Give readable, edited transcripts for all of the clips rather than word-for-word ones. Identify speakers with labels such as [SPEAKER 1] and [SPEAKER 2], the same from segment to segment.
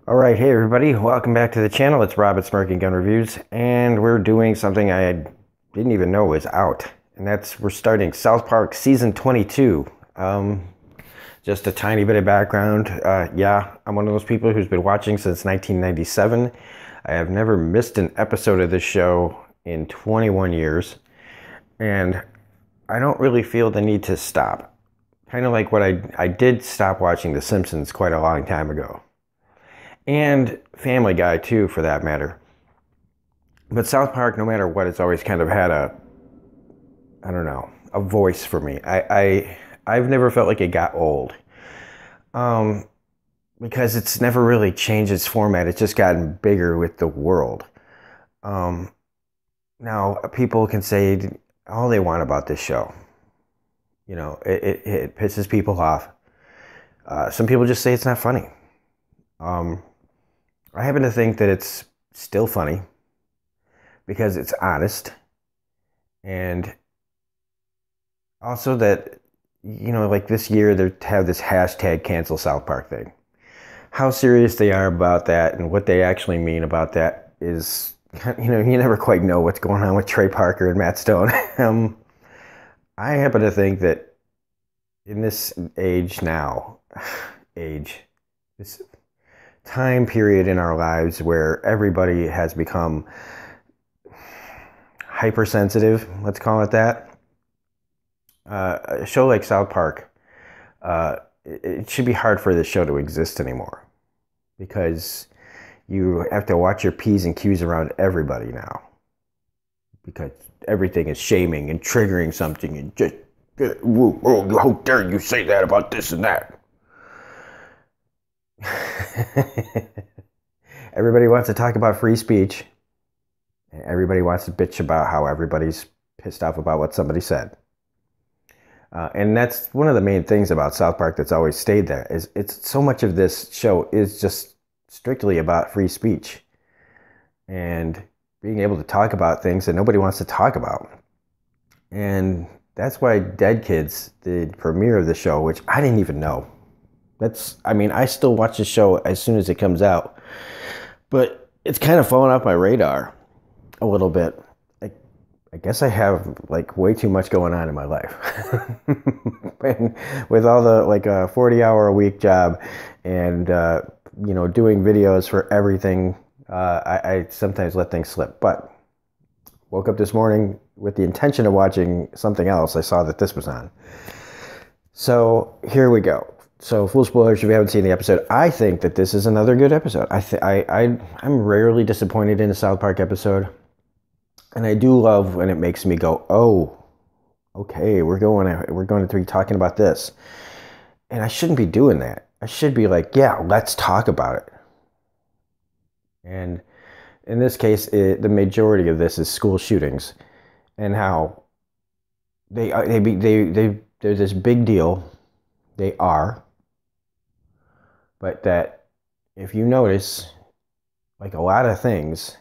[SPEAKER 1] All right, hey everybody, welcome back to the channel. It's Rob at Smirking Gun Reviews, and we're doing something I didn't even know was out, and we're starting South Park Season 22. Just a tiny bit of background. Yeah, I'm one of those people who's been watching since 1997. I have never missed an episode of this show in 21 years, and I don't really feel the need to stop. Kind of like what I did stop watching The Simpsons quite a long time ago. And Family Guy, too, for that matter. But South Park, no matter what, it's always kind of had I don't know, a voice for me. I've never felt like it got old. Because it's never really changed its format. It's just gotten bigger with the world. Now, people can say all they want about this show. You know, it pisses people off. Some people just say it's not funny. I happen to think that it's still funny because it's honest, and also that, you know, like this year they have this hashtag cancel South Park thing. How serious they are about that and what they actually mean about that is, you know, you never quite know what's going on with Trey Parker and Matt Stone. I happen to think that in this this time period in our lives where everybody has become hypersensitive, let's call it that. A show like South Park, it should be hard for this show to exist anymore because you have to watch your P's and Q's around everybody now because everything is shaming and triggering something and just, oh, how dare you say that about this and that. Everybody wants to talk about free speech, and everybody wants to bitch about how everybody's pissed off about what somebody said. And that's one of the main things about South Park that's always stayed there. Is it's so much of this show is just strictly about free speech and being able to talk about things that nobody wants to talk about. And that's why Dead Kids, the premiere of the show, which I didn't even know. I still watch the show as soon as it comes out, but it's kind of fallen off my radar a little bit. I guess I have like way too much going on in my life. And with all the 40-hour-a-week job and, you know, doing videos for everything, I sometimes let things slip. But woke up this morning with the intention of watching something else. I saw that this was on. So here we go. So, full spoilers if you haven't seen the episode. I think that this is another good episode. I'm rarely disappointed in a South Park episode. And I do love when it makes me go, oh, okay, we're going to be talking about this. And I shouldn't be doing that. I should be like, yeah, let's talk about it. And in this case, the majority of this is school shootings and how they're this big deal. They are. But that if you notice, like a lot of things,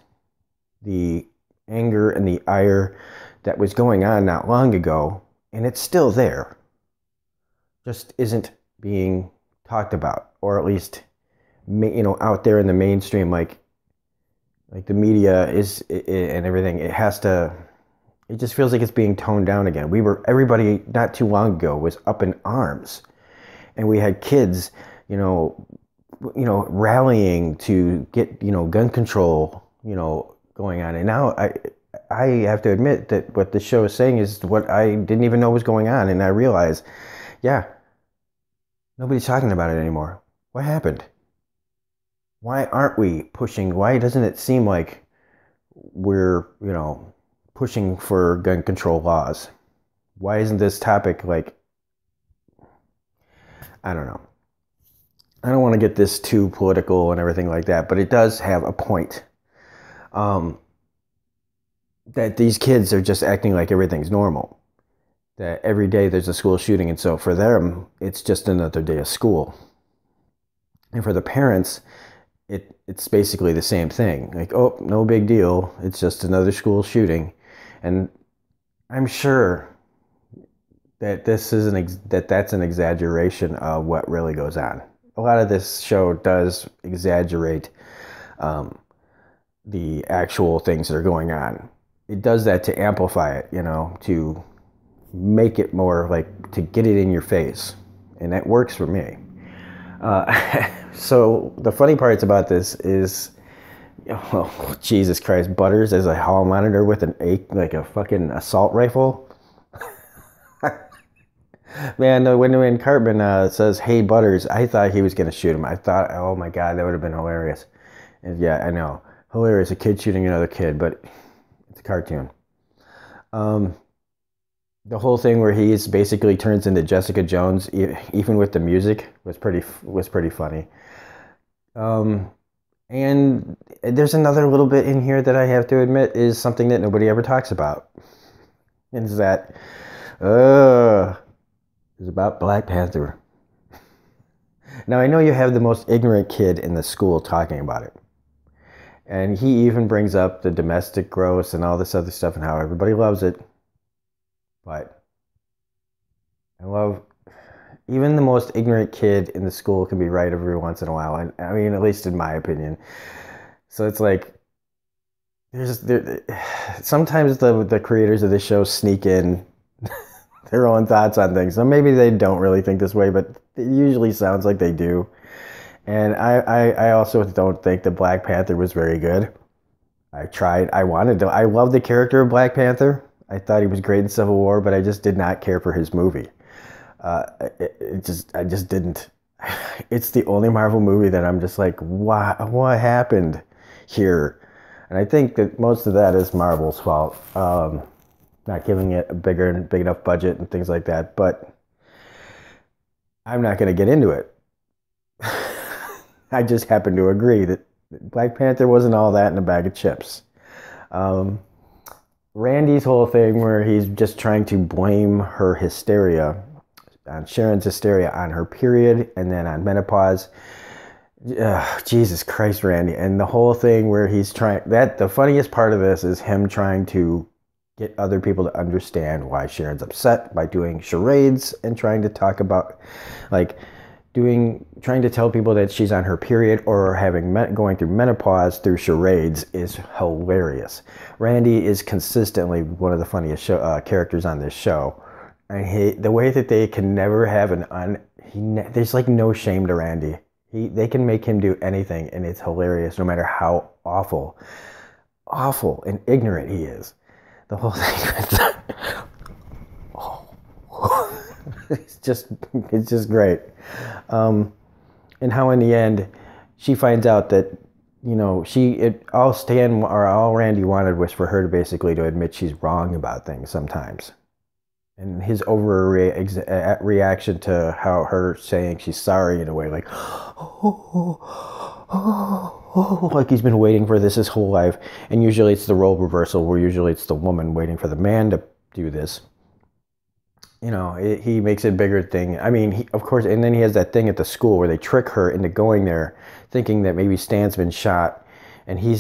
[SPEAKER 1] the anger and the ire that was going on not long ago, and it's still there, just isn't being talked about, or at least, you know, out there in the mainstream, like the media is and everything. It just feels like it's being toned down again. Everybody not too long ago was up in arms, and we had kids, you know, rallying to get, you know, gun control, you know, going on. And now I have to admit that what the show is saying is what I didn't even know was going on. And I realize, yeah, nobody's talking about it anymore. What happened? Why aren't we pushing? Why doesn't it seem like we're, you know, pushing for gun control laws? Why isn't this topic like, I don't know. I don't want to get this too political and everything like that, but it does have a point. That these kids are just acting like everything's normal. That every day there's a school shooting, and so for them, it's just another day of school. And for the parents, it's basically the same thing. Like, oh, no big deal. It's just another school shooting. And I'm sure that that's an exaggeration of what really goes on. a lot of this show does exaggerate the actual things that are going on. It does that to amplify it, to make it more like, to get it in your face. And that works for me. So the funny parts about this is, oh, Jesus Christ, Butters as a hall monitor with like a fucking assault rifle. Man, when Cartman says, "Hey, Butters," I thought he was going to shoot him. I thought, oh my God, that would have been hilarious. And yeah, I know. Hilarious, a kid shooting another kid, but it's a cartoon. The whole thing where he basically turns into Jessica Jones, even with the music, was pretty funny. And there's another little bit in here that I have to admit is something that nobody ever talks about. And is that is about Black Panther. Now, I know you have the most ignorant kid in the school talking about it. And he even brings up the domestic gross and all this other stuff and how everybody loves it. But I love, even the most ignorant kid in the school can be right every once in a while. And I mean, at least in my opinion. So it's like, sometimes the creators of this show sneak in their own thoughts on things. So maybe they don't really think this way, but it usually sounds like they do. And I also don't think that Black Panther was very good. I love the character of Black Panther. I thought he was great in Civil War, but I just did not care for his movie. I just didn't. It's the only Marvel movie that I'm just like, what happened here? And I think that most of that is Marvel's fault. Not giving it a big enough budget and things like that. But I'm not going to get into it. I just happen to agree that Black Panther wasn't all that in a bag of chips. Randy's whole thing where he's just trying to blame her hysteria, on Sharon's hysteria, on her period and then on menopause. Jesus Christ, Randy. And the whole thing where he's the funniest part of this is him trying to get other people to understand why Sharon's upset by doing charades and trying to talk about, like, trying to tell people that she's on her period or going through menopause through charades is hilarious. Randy is consistently one of the funniest characters on this show. And the way that they can never have there's like no shame to Randy. They can make him do anything and it's hilarious no matter how awful and ignorant he is. The whole thing. It's just great. And how in the end she finds out that, all Randy wanted was for her to basically to admit she's wrong about things sometimes. And his reaction to how her saying she's sorry in a way, like, like he's been waiting for this his whole life. And usually it's the role reversal where usually it's the woman waiting for the man to do this. He makes it a bigger thing. I mean, of course, and then he has that thing at the school where they trick her into going there thinking that maybe Stan's been shot. And he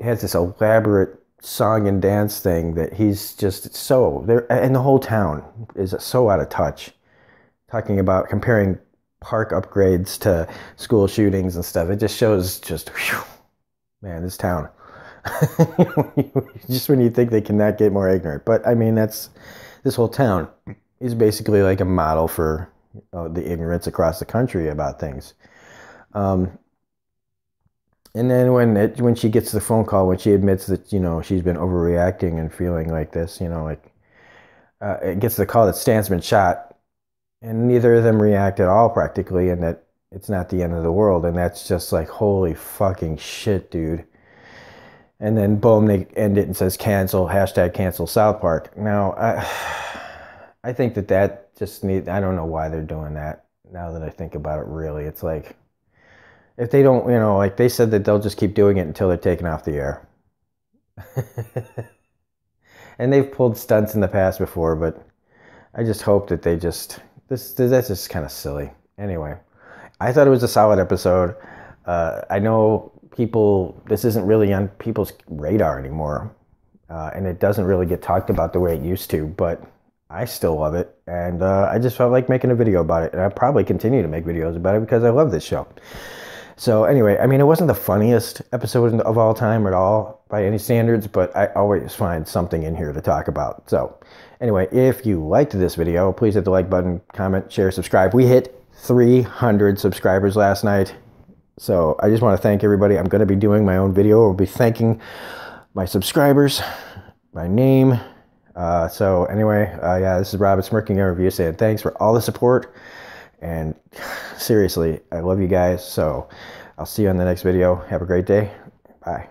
[SPEAKER 1] has this elaborate song and dance thing that he's just so there, and the whole town is so out of touch, talking about comparing park upgrades to school shootings and stuff. It just shows whew, man, this town. Just when you think they cannot get more ignorant. But I mean, this whole town is basically like a model for the ignorance across the country about things. And then when she gets the phone call, when she admits that, she's been overreacting and feeling like this, it gets the call that Stan's been shot, and neither of them react at all practically, and that it's not the end of the world. And that's just like, holy fucking shit, dude. And then boom, they end it and says cancel, #cancel South Park. Now, I think that just I don't know why they're doing that now that I think about it, really. It's like, if they don't, like they said that they'll just keep doing it until they're taken off the air. And they've pulled stunts in the past before, but I just hope that that's just kind of silly. Anyway, I thought it was a solid episode. I know this isn't really on people's radar anymore. And it doesn't really get talked about the way it used to, but I still love it, and I just felt like making a video about it, and I'll probably continue to make videos about it because I love this show. So anyway, I mean, it wasn't the funniest episode of all time at all by any standards, but I always find something in here to talk about. So anyway, if you liked this video, please hit the like button, comment, share, subscribe. We hit 300 subscribers last night. So I just want to thank everybody. I'm going to be doing my own video. I'll be thanking my subscribers by name. So anyway, yeah, this is Robert Smirking Our Review saying thanks for all the support. And seriously, I love you guys. So I'll see you on the next video. Have a great day. Bye.